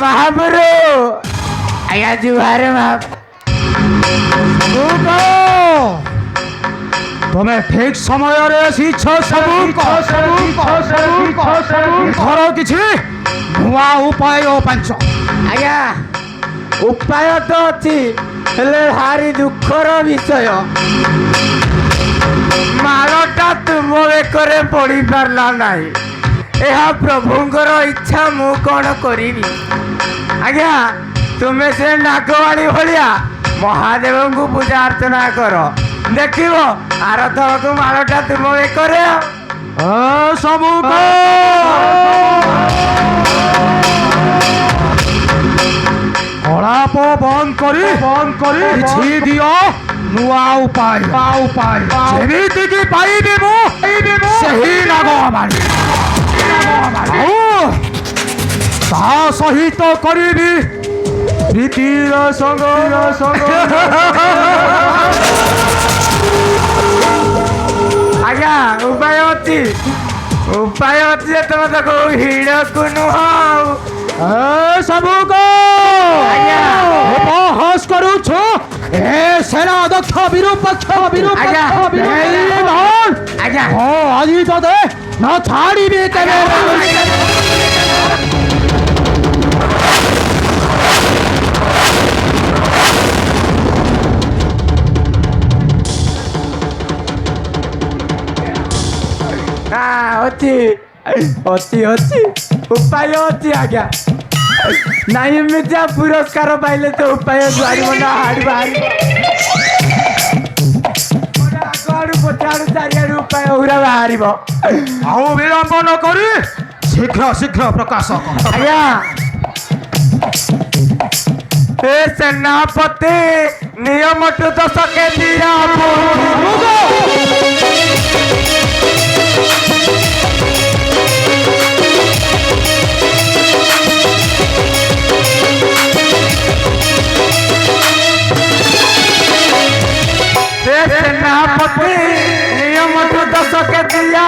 महाप्रभु आज्ञा जुहार तुम्हें ठीक समय घर किसी नुआ उपाय पंच आज्ञा उपाय तो अच्छी हेले भारी दुखर विषय मालटा तुम बेकरे पड़ी पारला नहीं यह प्रभुंकर इच्छा मु कौन करी आज्ञा तुम्हें से नागवाणी भाया महादेव को पूजा अर्चना कर देख आर थर को मालटा तुम बेकरे सबू कलाप बंद करी दियो नुआ उपाय जेमिति पाइबे मु सही नागवाणी ता सहित करिबी प्रीतिर संग आज्ञा उपाय अच्छी तुम तो हिड़ को नुह सबू बहस करुछ ए सेना दक्ष विरूपक्ष आज्ञा आज तो दे न छाड़ी तेरे अच्छी उपाय अच्छी आज्ञा नहीं एमती पुरस्कार पाइले तो उपाय हार पचाड़ू चारिड़ उपाय पूरा बाहर आउ विलंब न करी शीघ्र प्रकाश आज्ञा सेनापति नियम टू 10 के दिया सेनापति नियम टू 10 के दिया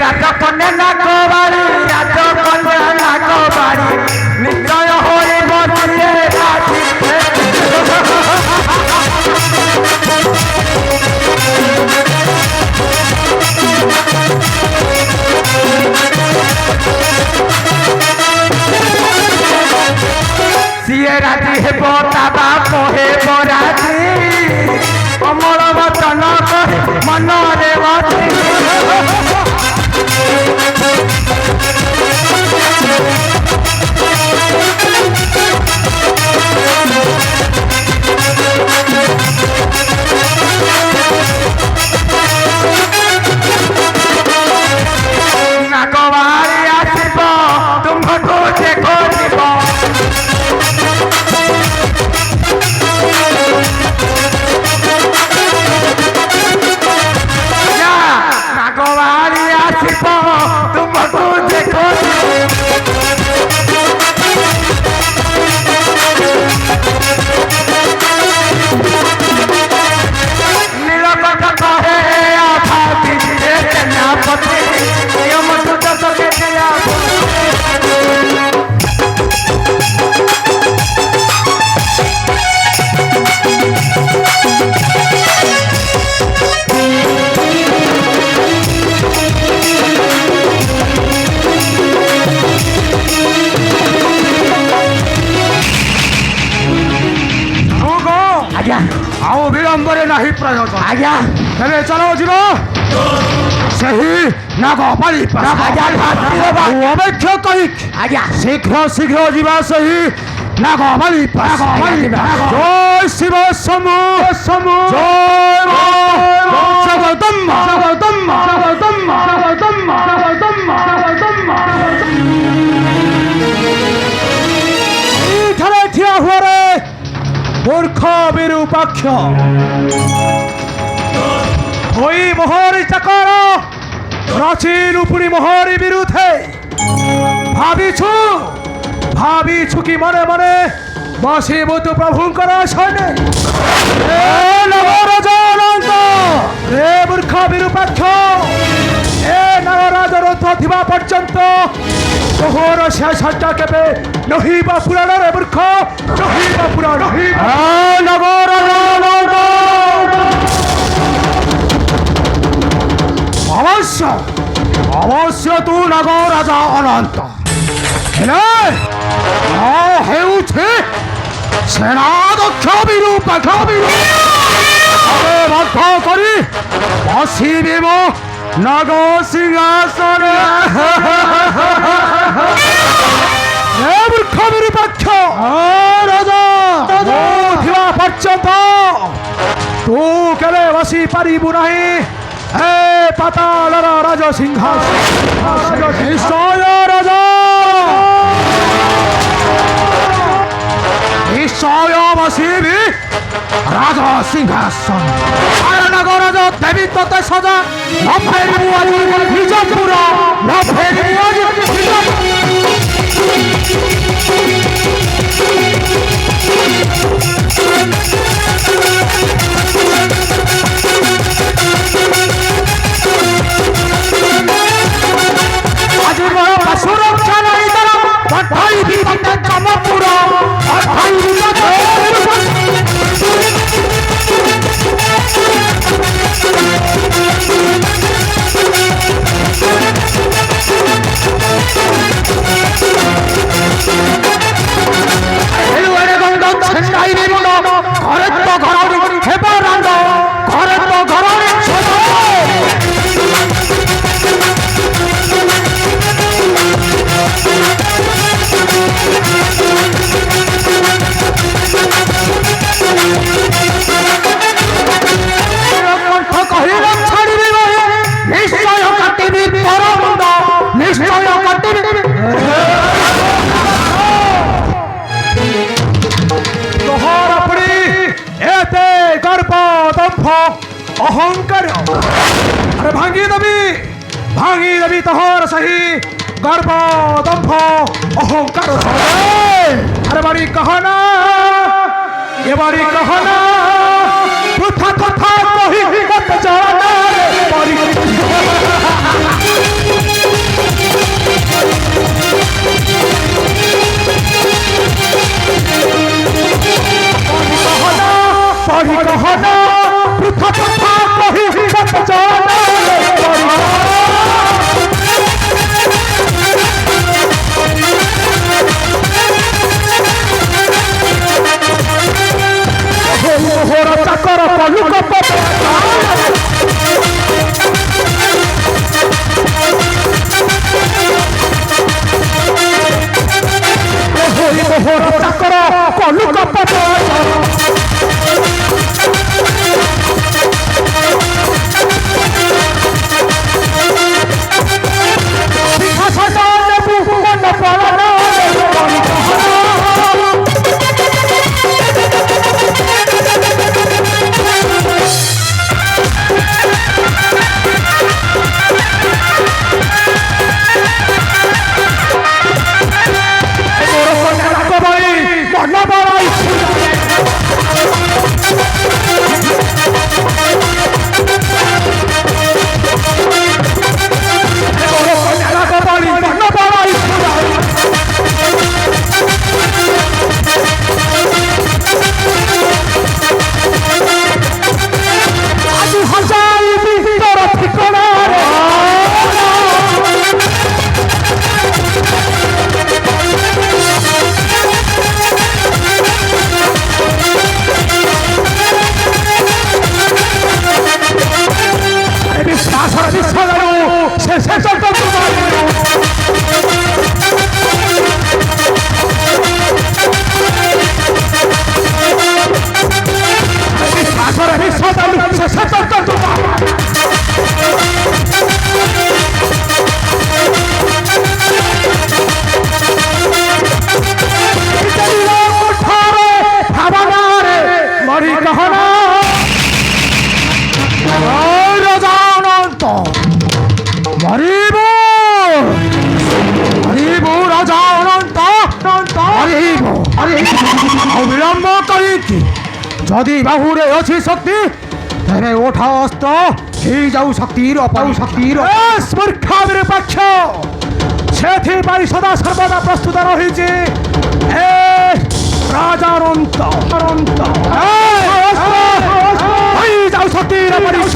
राजा कन्या नागवाणी राजा कन्या नागवाणी निश्चय होई बचिए सीए राजी हे ता बाप हे राजी अमर वचन मन रे बची नागवाणी आसब तुमको देखो नागवाणी आसब तुमको देखो नीलकंठ कहे आभाती सेनापति नियम टू 10 के दिया आज्ञा आउ विलंब नहीं प्रयोजन आज्ञा तेरे चलो जीव सही नागवाणी अपेक्षा कही आज्ञा शीघ्र जीवा सही नागवाणी जय शिव समू जय जगदम्बा ठिया हुआ रे मूर्ख विरूपाक्ष হই মোহর চাকর প্রাচীন উপরি মহরি বিরুদ্ধে ভাবিছু কি মনে মনে বশীভূত প্রভুঙ্কর আসনে নগরাজা অনন্ত রে মূর্খ বিরূপাক্ষ এ নগরাজর থিবা পর্যন্ত তোহর শেষ হত্যা কেবে নহিবা পুরাণ রে মূর্খ নহিবা পুরাণ নগরাজা অনন্ত ଅବଶ୍ୟ ତୁ ନଗ ରାଜା ଅନନ୍ତ ହେଲେ ହେଉଛି ସେନାଧ୍ୟକ୍ଷ ବିରୂପାକ୍ଷ ବାଧ୍ୟ କରି ବସିବି ମୋ ନଗ ସିଂହାସନ ହେ ମୂର୍ଖ ବିରୂପାକ୍ଷ ରାଜା ଥିବା ପର୍ଯ୍ୟନ୍ତ ତୁ କେବେ ବସି ପାରିବୁ ନାହିଁ ଏ ପାତାଳର ରାଜ ସିଂହାସନ ନିଶ୍ଚୟ ରାଜା ନିଶ୍ଚୟ ବସିବି ରାଜ ସିଂହାସନ ନଗରାଜ ଦେବୀ ତତେ ସଜା ନ ଫେରିବୁ ଆଜି ବିଜପୁର ନ ଫେରିବୁ ଆଜି ଆଜି ମୋର ସୁରକ୍ଷା ନାହିଁ ତାର ପଠାଇବି ତତେ ଚମପୁର ପଠାଇବି ଘରେ ତ ଘର ହେବ ରାଣ୍ଡ ଘରେ ତ ଘର କହିଲେ ଛାଡ଼ିବି ନିଶ୍ଚୟ କାଟିବି ପରମୁଣ୍ଡ ନିଶ୍ଚୟ କାଟିବି ତୋହର ପୁଣି ଏତେ ଗର୍ବ ଦମ୍ଭ ଅହଙ୍କାର ଆରେ ଭାଙ୍ଗିଦେବି ତୋହର ସେହି ଗର୍ବ ଦମ୍ଭ ଅହଙ୍କାର ଆରେ ବାରି କହନା ଏ ବାରି କହନା ବୃଥା କଥା କହି ମତେ ଜଣା ପଢ଼ି କହନା ବୃଥା କଥା କହି ମତେ ଜଣା ଚାକର ପଲୁକ ମାରିବ ଆଉ ବିଳମ୍ବ କରିକି ଯଦି ବାହୁରେ ଅଛି ଶକ୍ତି ତେବେ ଓଠ ଅସ୍ତ ହେଇଯାଉ ଶକ୍ତିର ମୂର୍ଖ ବିରୂପାକ୍ଷ ସେଥିପାଇଁ ସଦା ସର୍ବଦା ପ୍ରସ୍ତୁତ ରହିଛି ଏ ରାଜାରନ୍ତ ହେଇଯାଉ ଶକ୍ତିର ମରିବା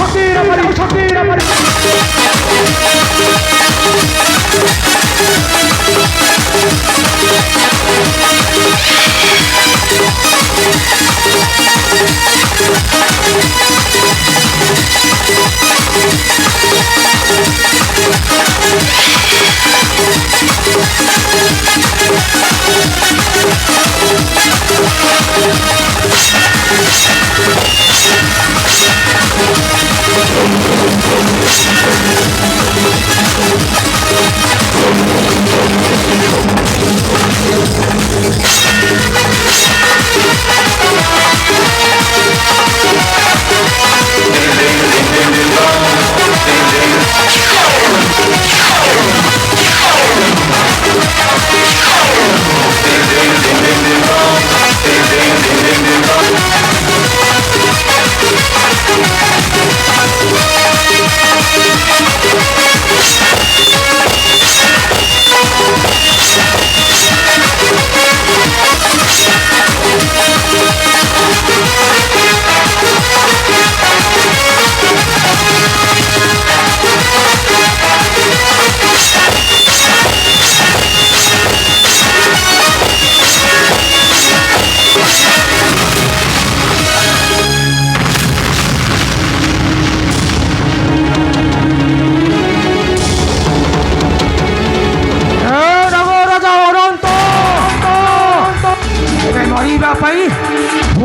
ପାଇଁ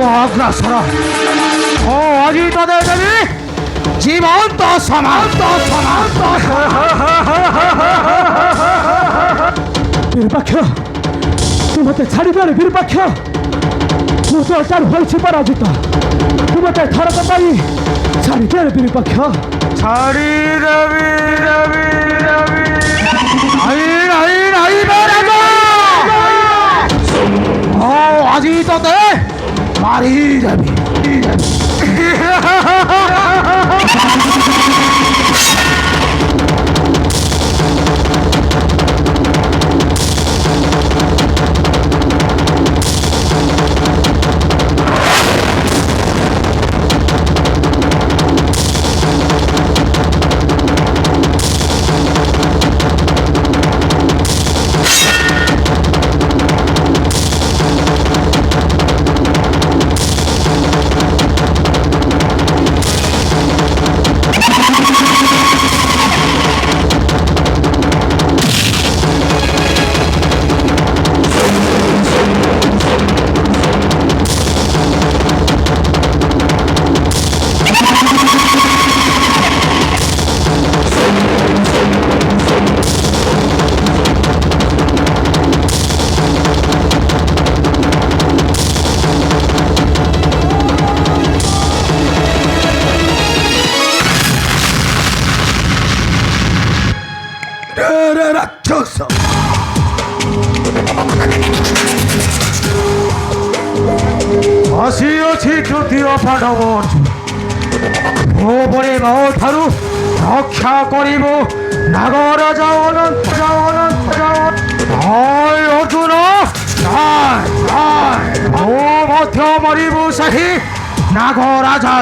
ଅଗ୍ରସର ଓ ଆଜି ତତେ ଦେବି ଜୀବନ୍ତ ବିରୂପାକ୍ଷ ତୁ ମତେ ଛାଡ଼ିଦେଲେ ବିରୂପାକ୍ଷ ମୁଁ ତ ଚାରୁ ହୋଇଛି ପରାଜିତ ତୁ ମତେ ଥରକ ପାଇଁ ଛାଡ଼ିଦେଲେ ବିରୂପାକ୍ଷ ଛାଡ଼ିଦେବି ଆଜି ତତେ ମାରିଦେବି ରାକ୍ଷସ ଆସିଅଛି ତୃତୀୟ ପାଣ୍ଡବ ମୋ ପରେ ମୋ ଠାରୁ ରକ୍ଷା କରିବ ନାଗରାଜା ଅର୍ଜୁନ ମୁଁ ମଧ୍ୟ ମରିବୁ ସେହି ନାଗରାଜା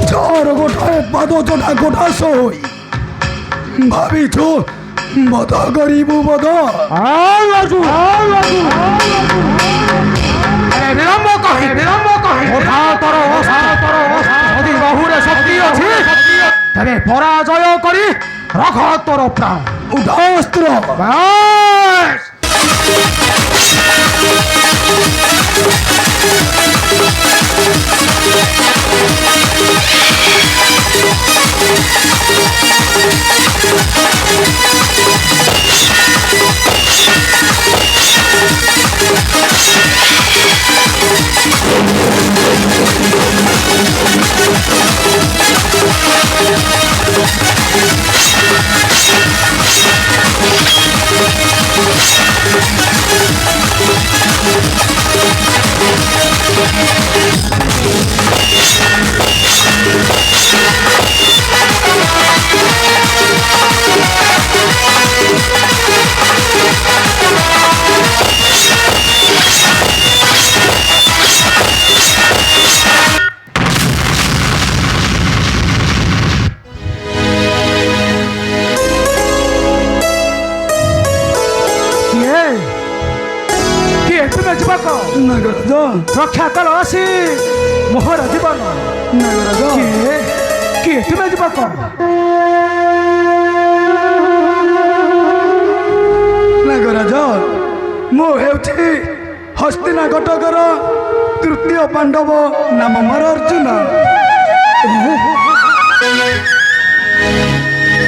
চার গোটায় পাদচটা গোটা সই ভাবিছ বধ করিবু বধ বিলম্ব কহে যদি বাহুরে শক্তি আছে তবে পরাজয় করি রখ তোর প্রাণ উদাস্ত্র ଯୁବକ ନାଗରାଜ ରକ୍ଷା କର ଆସି ମୋହର ଜୀବନ। ନାଗରାଜ କିଏ କିଏ ତୁମେ ଯୁବକ? ନାଗରାଜ ମୁଁ ହେଉଛି ହସ୍ତିନା କଟକର ତୃତୀୟ ପାଣ୍ଡବ, ନାମ ମୋର ଅର୍ଜୁନ।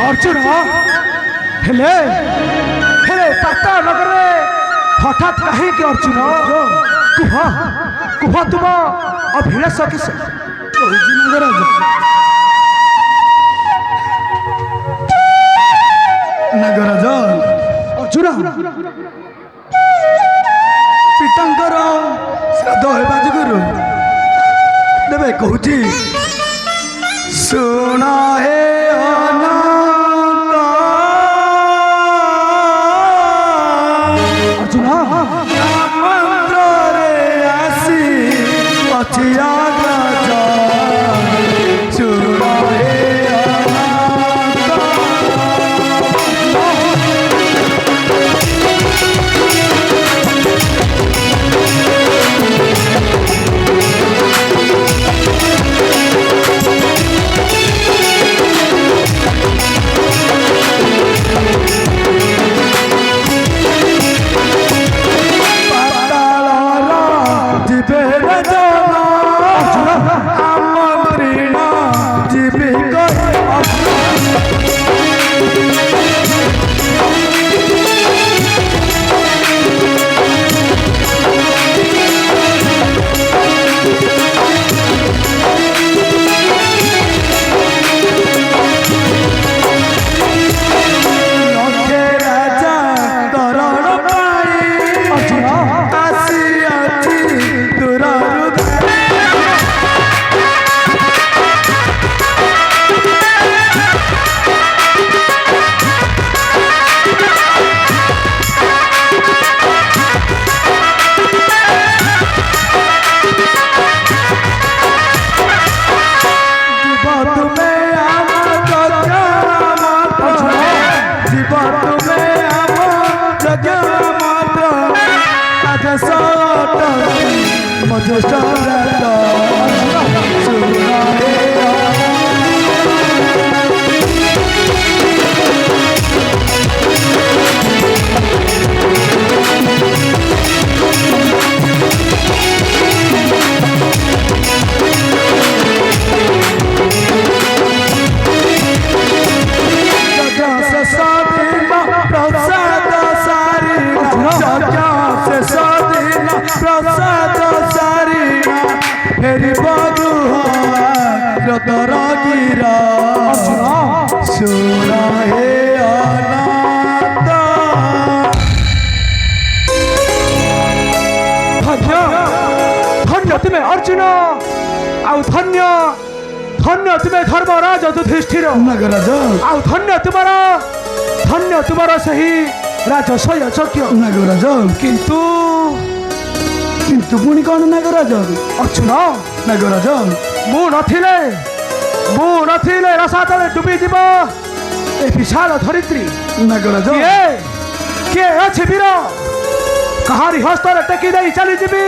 ଅର୍ଜୁନ ହେଲେ ହେଲେ ପାତାଳ ନଗରରେ ହଠାତ୍ କାହିଁକି ଅର୍ଜୁନ? କୁହ କୁହ ତୁମ ଅଭିଳାଷ କିସ? କହୁଛି ନାଗରାଜ ନାଗରାଜ ଅର୍ଜୁନ ପିତାଙ୍କର ଶ୍ରାଦ୍ଧ ହେବା ଯୋଗୁରୁ ତେବେ କହୁଛି ଶୁଣ ହେ ଅନନ୍ତ ଅର୍ଜୁନ ମନ୍ତ୍ରରେ ଆସି ଅଛି ଆଗ୍ରଜ ଶୁଣ ହେ ଅନନ୍ତ ତୁମେ ଅର୍ଜୁନ ଆଉ ଧନ୍ୟ ଧନ୍ୟ ତୁମେ ଧର୍ମରାଜ ଯୁଧିଷ୍ଠିର ନାଗରାଜ ଆଉ ଧନ୍ୟ ତୁମର ସେହି ରାଜସୟ ଯଜ୍ଞ। ନାଗରାଜ କିନ୍ତୁ କିନ୍ତୁ ପୁଣି କ'ଣ ନାଗରାଜ? ଅର୍ଜୁନ ନାଗରାଜ ମୁଁ ନଥିଲେ ରସାତଳେ ଡୁବିଯିବ ଏ ବିଶାଳ ଧରିତ୍ରୀ। ନାଗରାଜ କିଏ ଅଛି ବୀର? କାହାରି ହସ୍ତରେ ଟେକି ଦେଇ ଚାଲିଯିବି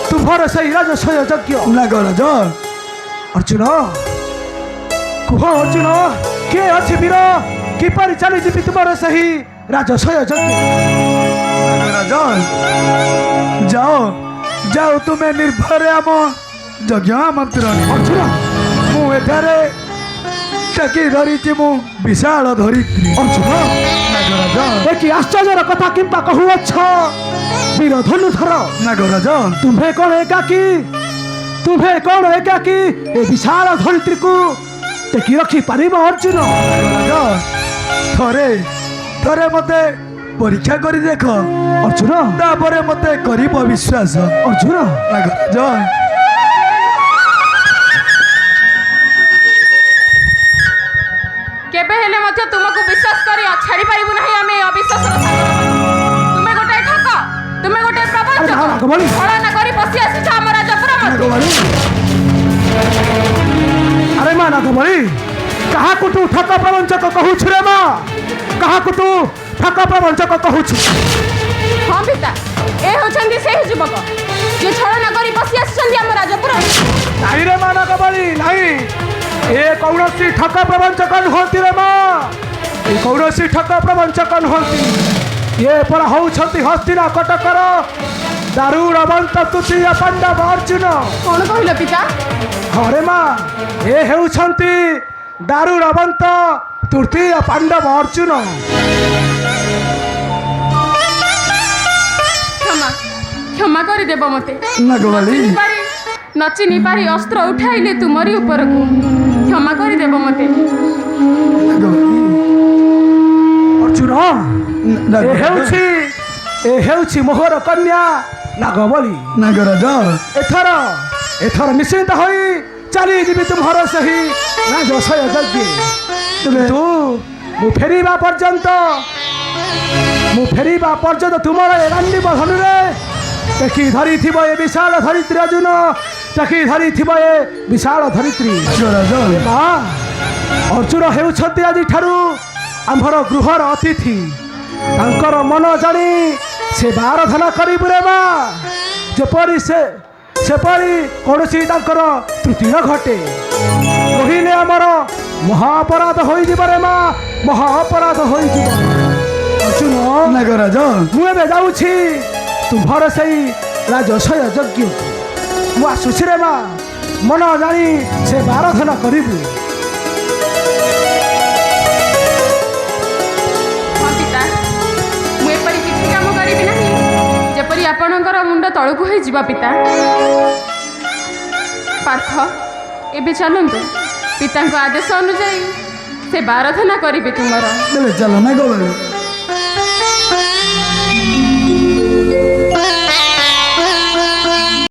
ତୁମର ସେହି ରାଜସୟ ଯଜ୍ଞ। ନାଗରାଜ ଅର୍ଜୁନ କୁହ ଅର୍ଜୁନ କିଏ ଅଛି ବୀର? କିପରି ଚାଲିଯିବି ତୁମର ସେହି ରାଜସୟ ଯଜ୍ଞ? ନାଗରାଜ ଯାଅ ଯାଅ ତୁମେ ନିର୍ଭୟରେ ଆମ ଯଜ୍ଞ ଆମନ୍ତ୍ରଣ। ଅର୍ଜୁନ ମୁଁ ଏଠାରେ ଟେକି ଧରିଛି ମୁଁ ବିଶାଳ ଧରିତ୍ରୀ। ଅର୍ଜୁନ ନାଗରାଜ ଏ କି ଆଶ୍ଚର୍ଯ୍ୟର କଥା କିମ୍ବା କହୁଅଛ ବୀର ଧନୁଧର? ନାଗରାଜ ତୁମ୍ଭେ କ'ଣ ଏକାକୀ ଏ ବିଶାଳ ଧରିତ୍ରୀକୁ ଟେକି ରଖିପାରିବ ଅର୍ଜୁନ? ନାଗରାଜ ଥରେ ମତେ ପରୀକ୍ଷା କରି ଦେଖ ଅର୍ଜୁନ ତାପରେ ମତେ କରିବ ବିଶ୍ୱାସ। ଅର୍ଜୁନ ନାଗରାଜ କେବେ ହେଲେ ମଧ୍ୟ ତୁମକୁ ବିଶ୍ୱାସ କରି ଛାଡ଼ି ପାରିବୁ ନାହିଁ ଆମେ ଏ ଅବିଶ୍ୱାସର ସାଙ୍ଗରେ। ତୁମେ ଗୋଟେ ଠକ, ତୁମେ ଗୋଟେ ପ୍ରବଞ୍ଚକ, ନାଗବଳି। ଛଳନା କରି ପଶି ଆସିଛ ଆମ ରାଜପୁର ମଧ୍ୟରେ। ନାଗବଳି ଆରେ ମା ନାଗବଳି କାହାକୁ ତୁ ଠକ ପ୍ରବଞ୍ଚକ କହୁଛୁ ରେ ମା? କାହାକୁ ତୁ ଠକ ପ୍ରବଞ୍ଚକ କହୁଛୁ? ହଁ ପିତା, ଏ ହେଉଛନ୍ତି ସେହି ଯୁବକ ଯିଏ ଛଳନା କରି ବସି ଆସିଛନ୍ତି ଆମ ରାଜପୁର। ନାଇଁ ରେ ମା ନାଗବଳି ନାଇଁ, ଏ କୌଣସି ଠକ ପ୍ରବଞ୍ଚକ ନୁହନ୍ତି ରେ ମା, ଏ କୌଣସି ଠକ ପ୍ରବଞ୍ଚକ ନୁହନ୍ତି। ଇଏ ପରା ହଉଛନ୍ତି ହସ୍ତିନା କଟକର ଦାରୁଣବନ୍ତ ତୃତୀୟ ପାଣ୍ଡବ ଅର୍ଜୁନ। କ'ଣ କହିଲ ପିତା? ହରେ ମା, ଏ ହେଉଛନ୍ତି ଦାରୁଣବନ୍ତ ତୃତୀୟ ପାଣ୍ଡବ ଅର୍ଜୁନ। କ୍ଷମା କ୍ଷମା କରିଦେବ ମୋତେ। ନାଗବାଳି ନଚିନି ପାରି ଅସ୍ତ୍ର ଉଠାଇଲେ ତୁମରି ଉପରକୁ। କ୍ଷମା କରିଦେବ ମୋତେ। ଅର୍ଜୁନ, ଏ ହେଉଛି ମୋହର କନ୍ୟା ନାଗବଳି। ନାଗରାଜ ଏଥର ନିଶ୍ଚିନ୍ତ ହୋଇ ଚାଲିଯିବି ତୁମର ସେହି ରାଜସୟ ଯଜ୍ଞ। କିନ୍ତୁ ମୁଁ ଫେରିବା ପର୍ଯ୍ୟନ୍ତ ତୁମର ଏ ରାଣ୍ଡି ବଧନରେ ଟେକି ଧରିଥିବ ଏ ବିଶାଳ ଧରିତ୍ରୀ ଅର୍ଜୁନ, ଟେକି ଧରିଥିବ ଏ ବିଶାଳ ଧରିତ୍ରୀ। ନାଗରାଜ ମା, ଅର୍ଜୁନ ହେଉଛନ୍ତି ଆଜିଠାରୁ ଆମ୍ଭର ଗୃହର ଅତିଥି। ତାଙ୍କର ମନ ଜାଣି ସେ ଆରାଧନା କରିବୁ ରେ ମା, ସେପରି କୌଣସି ତାଙ୍କର ତ୍ରୁଟି ନ ଘଟେ। କହିଲେ ଆମର ମହା ଅପରାଧ ହୋଇଯିବ ରେ ମା, ମହା ଅପରାଧ ହୋଇଯିବ। ଅର୍ଜୁନ, ନାଗରାଜ ମୁଁ ଏବେ ଯାଉଛି ତୁମର ସେଇ ରାଜସୟ ଯଜ୍ଞ। ମୁଁ ଆସୁଛି ରେ ମା, ମନ ଜାଣି ସେ ଆରାଧନା କରିବୁ। ହଁ ପିତା, ମୁଁ ଏପରି କିଛି କାମ କରିବି ନାହିଁ ଯେପରି ଆପଣଙ୍କର ମୁଣ୍ଡ ତଳକୁ ହୋଇଯିବ। ପିତା ପାର୍ଥ, ଏବେ ଚାଲନ୍ତୁ, ପିତାଙ୍କ ଆଦେଶ ଅନୁଯାୟୀ ସେ ଆରାଧନା କରିବେ ତୁମର। ଚାଲ ନାଗବାଳି।